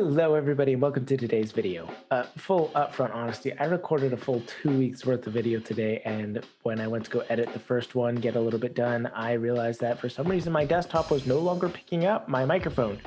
Hello everybody and welcome to today's video. Full upfront honesty, I recorded a full 2 weeks worth of video today, and when I went to go edit the first one, get a little bit done, I realized that for some reason my desktop was no longer picking up my microphone.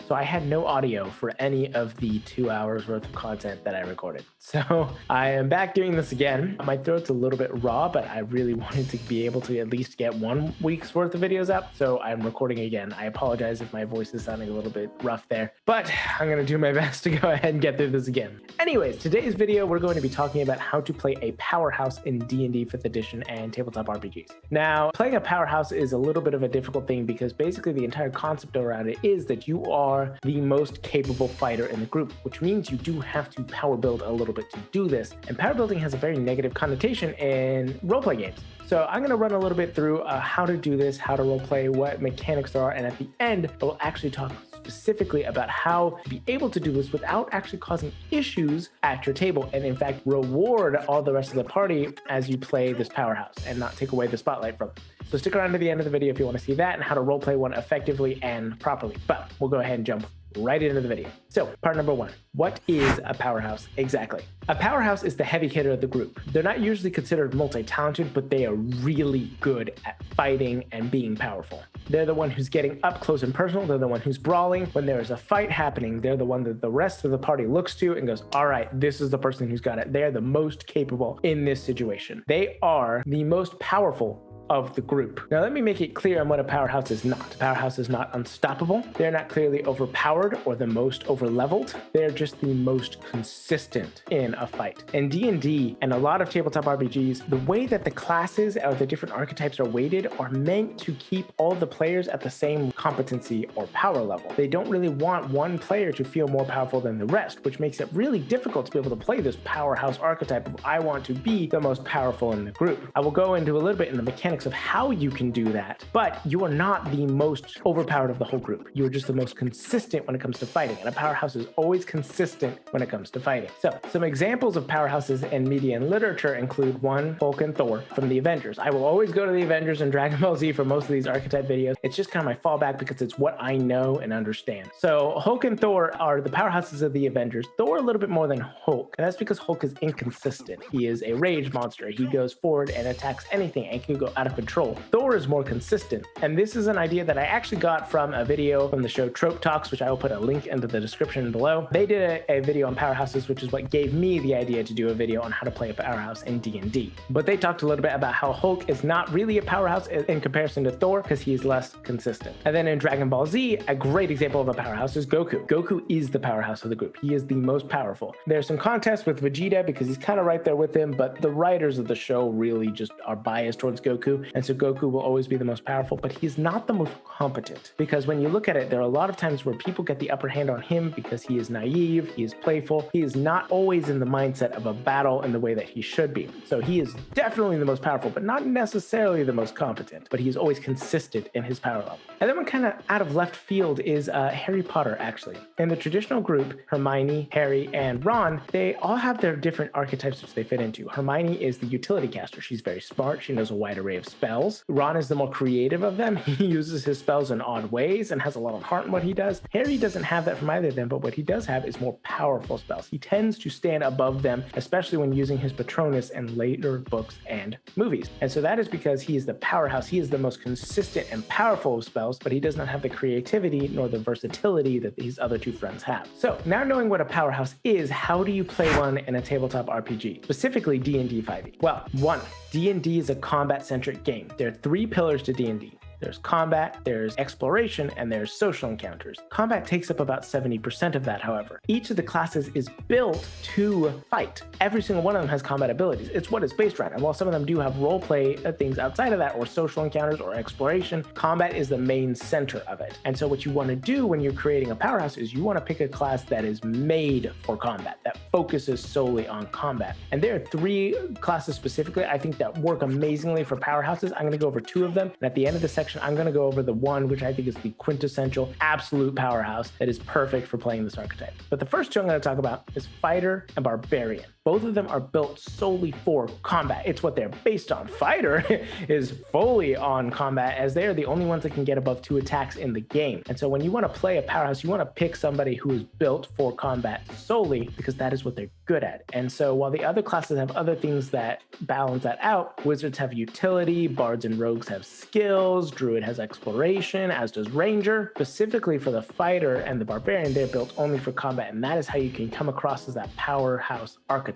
So I had no audio for any of the 2 hours worth of content that I recorded. So I am back doing this again. My throat's a little bit raw, but I really wanted to be able to at least get 1 week's worth of videos up. So I'm recording again. I apologize if my voice is sounding a little bit rough there, but I'm going to do my best to go ahead and get through this again. Anyways, today's video, we're going to be talking about how to play a powerhouse in D&D 5th edition and tabletop RPGs. Now, playing a powerhouse is a little bit of a difficult thing because basically the entire concept around it is that you are the most capable fighter in the group, which means you do have to power build a little bit to do this. And power building has a very negative connotation in roleplay games. So I'm going to run a little bit through how to do this, how to roleplay, what mechanics there are, and at the end, we'll actually talk specifically about how to be able to do this without actually causing issues at your table, and in fact reward all the rest of the party as you play this powerhouse and not take away the spotlight from it. So stick around to the end of the video if you want to see that and how to roleplay one effectively and properly. But we'll go ahead and jump right into the video. So part number 1, what is a powerhouse exactly? A powerhouse is the heavy hitter of the group. They're not usually considered multi-talented, but they are really good at fighting and being powerful. They're the one who's getting up close and personal. They're the one who's brawling. When there is a fight happening, they're the one that the rest of the party looks to and goes, all right, this is the person who's got it. They're the most capable in this situation. They are the most powerful of the group. Now let me make it clear on what a powerhouse is not. A powerhouse is not unstoppable. They're not clearly overpowered or the most overleveled. They're just the most consistent in a fight. In D&D and a lot of tabletop RPGs, the way that the classes or the different archetypes are weighted are meant to keep all the players at the same competency or power level. They don't really want one player to feel more powerful than the rest, which makes it really difficult to be able to play this powerhouse archetype of I want to be the most powerful in the group. I will go into a little bit in the mechanics of how you can do that, but you are not the most overpowered of the whole group. You are just the most consistent when it comes to fighting, and a powerhouse is always consistent when it comes to fighting. So some examples of powerhouses in media and literature include 1, Hulk and Thor from the Avengers. I will always go to the Avengers and Dragon Ball Z for most of these archetype videos. It's just kind of my fallback because it's what I know and understand. So Hulk and Thor are the powerhouses of the Avengers. Thor a little bit more than Hulk, and that's because Hulk is inconsistent. He is a rage monster. He goes forward and attacks anything and can go out of control. Thor is more consistent, and this is an idea that I actually got from a video from the show Trope Talks, which I will put a link into the description below. They did a video on powerhouses, which is what gave me the idea to do a video on how to play a powerhouse in D&D. But they talked a little bit about how Hulk is not really a powerhouse in comparison to Thor because he is less consistent. And then in Dragon Ball Z, a great example of a powerhouse is Goku. Goku is the powerhouse of the group. He is the most powerful. There's some contests with Vegeta because he's kind of right there with him, but the writers of the show really just are biased towards Goku, and so Goku will always be the most powerful, but he's not the most competent, because when you look at it, there are a lot of times where people get the upper hand on him because he is naive, he is playful, he is not always in the mindset of a battle in the way that he should be. So he is definitely the most powerful, but not necessarily the most competent, but he is always consistent in his power level. And then one kind of out of left field is Harry Potter, actually. In the traditional group, Hermione, Harry, and Ron, they all have their different archetypes which they fit into. Hermione is the utility caster. She's very smart. She knows a wide array of spells. Ron is the more creative of them. He uses his spells in odd ways and has a lot of heart in what he does. Harry doesn't have that from either of them, but what he does have is more powerful spells. He tends to stand above them, especially when using his Patronus in later books and movies. And so that is because he is the powerhouse. He is the most consistent and powerful of spells, but he does not have the creativity nor the versatility that these other 2 friends have. So now knowing what a powerhouse is, how do you play one in a tabletop RPG, specifically D&D 5e? Well, 1, D&D is a combat-centric game. There are 3 pillars to D&D. There's combat, there's exploration, and there's social encounters. Combat takes up about 70% of that, however. Each of the classes is built to fight. Every single one of them has combat abilities. It's what it's based around. And while some of them do have role play things outside of that, or social encounters or exploration, combat is the main center of it. And so what you want to do when you're creating a powerhouse is you want to pick a class that is made for combat, that focuses solely on combat. And there are 3 classes specifically, I think, that work amazingly for powerhouses. I'm going to go over 2 of them. And at the end of the section, I'm going to go over the one which I think is the quintessential absolute powerhouse that is perfect for playing this archetype. But the first 2 I'm going to talk about is Fighter and Barbarian. Both of them are built solely for combat. It's what they're based on. Fighter is fully on combat, as they are the only ones that can get above 2 attacks in the game. And so when you want to play a powerhouse, you want to pick somebody who is built for combat solely, because that is what they're good at. And so while the other classes have other things that balance that out, wizards have utility, bards and rogues have skills, druid has exploration, as does ranger. Specifically for the fighter and the barbarian, they're built only for combat, and that is how you can come across as that powerhouse archetype.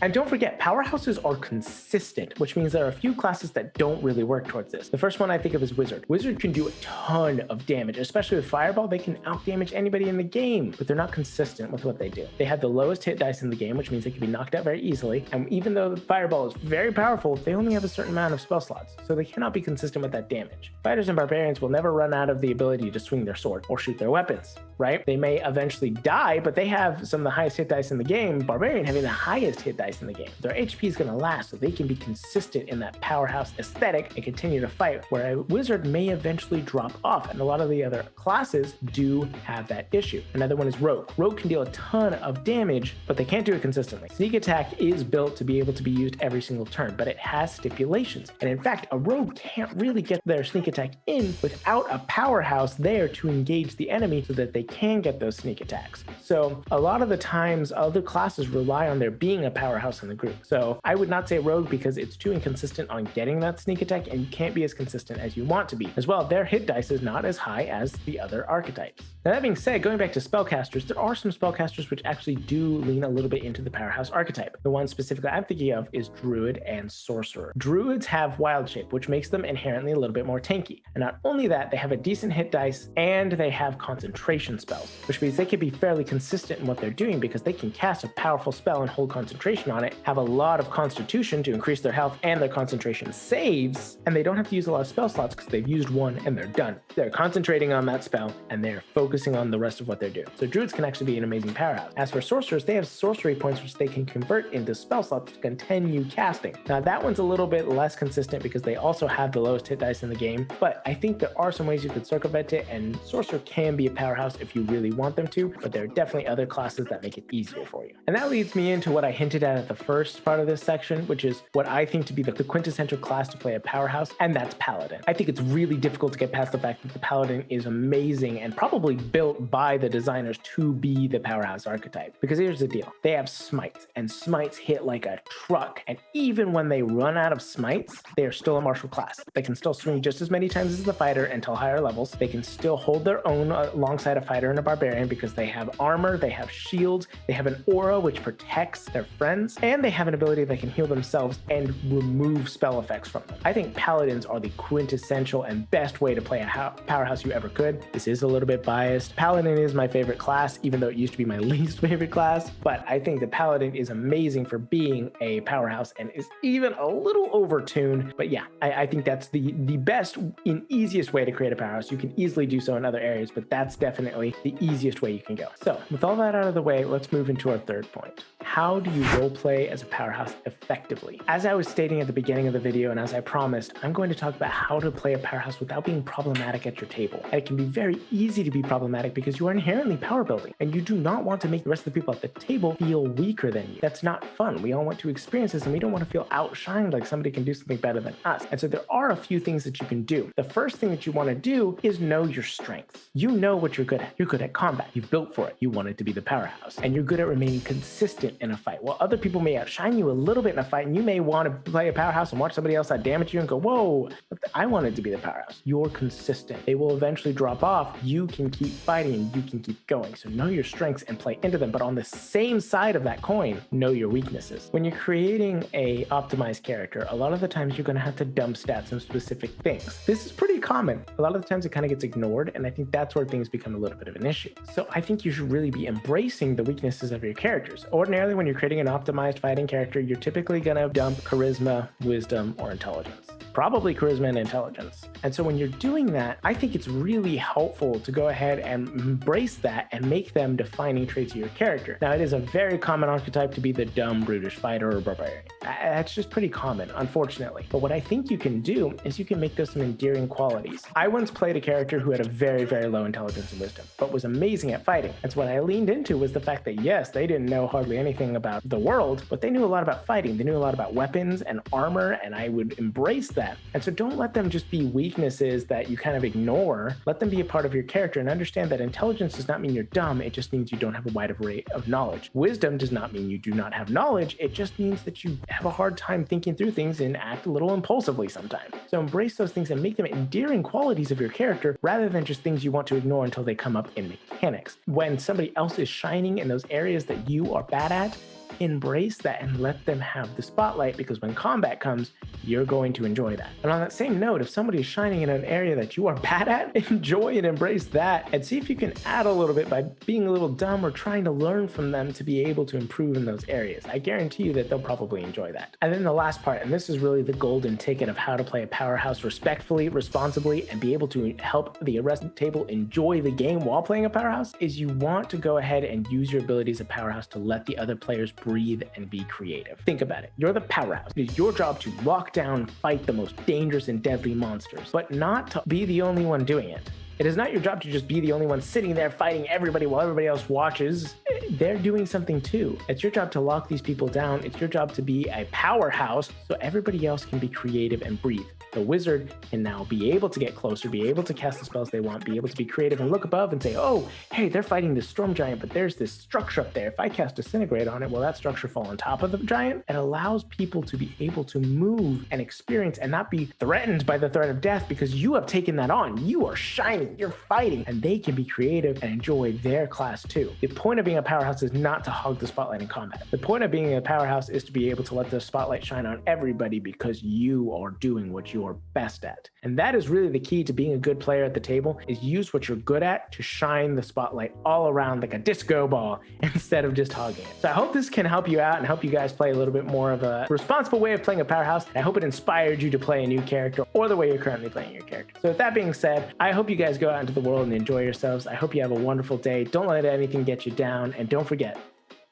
And don't forget, powerhouses are consistent, which means there are a few classes that don't really work towards this. The first one I think of is wizard. Wizard can do a ton of damage, especially with fireball. They can outdamage anybody in the game, but they're not consistent with what they do. They have the lowest hit dice in the game, which means they can be knocked out very easily. And even though the fireball is very powerful, they only have a certain amount of spell slots, so they cannot be consistent with that damage. Fighters and barbarians will never run out of the ability to swing their sword or shoot their weapons, right? They may eventually die, but they have some of the highest hit dice in the game. Barbarian having the highest hit dice in the game. Their HP is going to last, so they can be consistent in that powerhouse aesthetic and continue to fight, where a wizard may eventually drop off, and a lot of the other classes do have that issue. Another one is rogue. Rogue can deal a ton of damage, but they can't do it consistently. Sneak attack is built to be able to be used every single turn, but it has stipulations. And in fact, a rogue can't really get their sneak attack in without a powerhouse there to engage the enemy so that they can get those sneak attacks. So a lot of the times other classes rely on there being a powerhouse in the group. So I would not say rogue, because it's too inconsistent on getting that sneak attack, and you can't be as consistent as you want to be. As well, their hit dice is not as high as the other archetypes. Now, that being said, going back to spellcasters, there are some spellcasters which actually do lean a little bit into the powerhouse archetype. The one specifically I'm thinking of is druid and sorcerer. Druids have wild shape, which makes them inherently a little bit more tanky. And not only that, they have a decent hit dice and they have concentration spells, which means they can be fairly consistent in what they're doing, because they can cast a powerful spell and hold concentration on it, have a lot of constitution to increase their health and their concentration saves, and they don't have to use a lot of spell slots because they've used one and they're done. They're concentrating on that spell and they're focusing on the rest of what they're doing. So druids can actually be an amazing powerhouse. As for sorcerers, they have sorcery points which they can convert into spell slots to continue casting. Now that one's a little bit less consistent because they also have the lowest hit dice in the game, but I think there are some ways you could circumvent it, and sorcerer can be a powerhouse if you really want them to, but there are definitely other classes that make it easier for you. And that leads me into what I hinted at the first part of this section, which is what I think to be the quintessential class to play a powerhouse, and that's paladin. I think it's really difficult to get past the fact that the paladin is amazing and probably built by the designers to be the powerhouse archetype. Because here's the deal. They have smites, and smites hit like a truck, and even when they run out of smites, they are still a martial class. They can still swing just as many times as the fighter until higher levels. They can still hold their own alongside a fighter and a barbarian because they have armor, they have shields, they have an aura which protects their friends, and they have an ability that can heal themselves and remove spell effects from them. I think paladins are the quintessential and best way to play a powerhouse you ever could. This is a little bit biased. Paladin is my favorite class, even though it used to be my least favorite class, but I think the paladin is amazing for being a powerhouse and is even a little overtuned. But yeah, I think that's the best and easiest way to create a powerhouse. You can easily do so in other areas, but that's definitely the easiest way you can go. So with all that out of the way, let's move into our third point. How do you roleplay as a powerhouse effectively? As I was stating at the beginning of the video, and as I promised, I'm going to talk about how to play a powerhouse without being problematic at your table. And it can be very easy to be problematic because you are inherently power building, and you do not want to make the rest of the people at the table feel weaker than you. That's not fun. We all want to experience this, and we don't want to feel outshined like somebody can do something better than us. And so there are a few things that you can do. The first thing that you want to do is know your strengths. You know what you're good at. You're good at combat. You've built for it. You want it to be the powerhouse. And you're good at remaining consistent in a fight. While other people may outshine you a little bit in a fight, and you may want to play a powerhouse and watch somebody else outdamage you and go, whoa, I wanted to be the powerhouse. You're consistent. They will eventually drop off. You can keep fighting. You can keep going. So know your strengths and play into them. But on the same side of that coin, know your weaknesses. When you're creating a optimized character, a lot of the times you're going to have to dump stats on specific things. This is pretty common. A lot of the times it kind of gets ignored, and I think that's where things become a little bit of an issue. So I think you should really be embracing the weaknesses of your characters. Ordinarily, when you're creating an optimized fighting character, you're typically going to dump charisma, wisdom, or intelligence. probably charisma and intelligence. And so when you're doing that, I think it's really helpful to go ahead and embrace that and make them defining traits of your character. Now, it is a very common archetype to be the dumb, brutish fighter or barbarian. That's just pretty common, unfortunately. But what I think you can do is you can make those some endearing qualities. I once played a character who had a very, very low intelligence and wisdom, but was amazing at fighting. And so what I leaned into was the fact that, yes, they didn't know hardly anything about the world, but they knew a lot about fighting. They knew a lot about weapons and armor, and I would embrace that. And so don't let them just be weaknesses that you kind of ignore. Let them be a part of your character, and understand that intelligence does not mean you're dumb. It just means you don't have a wide array of knowledge. Wisdom does not mean you do not have knowledge. It just means that you have a hard time thinking through things and act a little impulsively sometimes. So embrace those things and make them endearing qualities of your character rather than just things you want to ignore until they come up in mechanics. When somebody else is shining in those areas that you are bad at, embrace that and let them have the spotlight, because when combat comes, you're going to enjoy that. And on that same note, if somebody is shining in an area that you are bad at, enjoy and embrace that, and see if you can add a little bit by being a little dumb or trying to learn from them to be able to improve in those areas. I guarantee you that they'll probably enjoy that. And then the last part, and this is really the golden ticket of how to play a powerhouse respectfully, responsibly, and be able to help the rest table enjoy the game while playing a powerhouse, is you want to go ahead and use your abilities as a powerhouse to let the other players breathe and be creative. Think about it. You're the powerhouse. It is your job to lock down, fight the most dangerous and deadly monsters, but not to be the only one doing it. It is not your job to just be the only one sitting there fighting everybody while everybody else watches. They're doing something too. It's your job to lock these people down. It's your job to be a powerhouse so everybody else can be creative and breathe. The wizard can now be able to get closer, be able to cast the spells they want, be able to be creative and look above and say, oh, hey, they're fighting this storm giant, but there's this structure up there. If I cast Disintegrate on it, will that structure fall on top of the giant? It allows people to be able to move and experience and not be threatened by the threat of death because you have taken that on. You are shining, you're fighting, and they can be creative and enjoy their class too. The point of being a powerhouse is not to hog the spotlight in combat. The point of being a powerhouse is to be able to let the spotlight shine on everybody because you are doing what you're best at. And that is really the key to being a good player at the table, is use what you're good at to shine the spotlight all around like a disco ball instead of just hogging it. So I hope this can help you out and help you guys play a little bit more of a responsible way of playing a powerhouse. I hope it inspired you to play a new character or the way you're currently playing your character. So with that being said, I hope you guys go out into the world and enjoy yourselves. I hope you have a wonderful day. Don't let anything get you down, and don't forget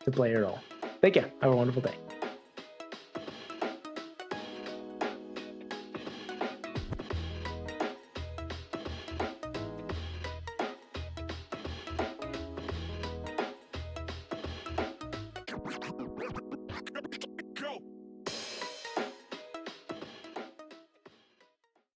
to play your role. Take care. Have a wonderful day.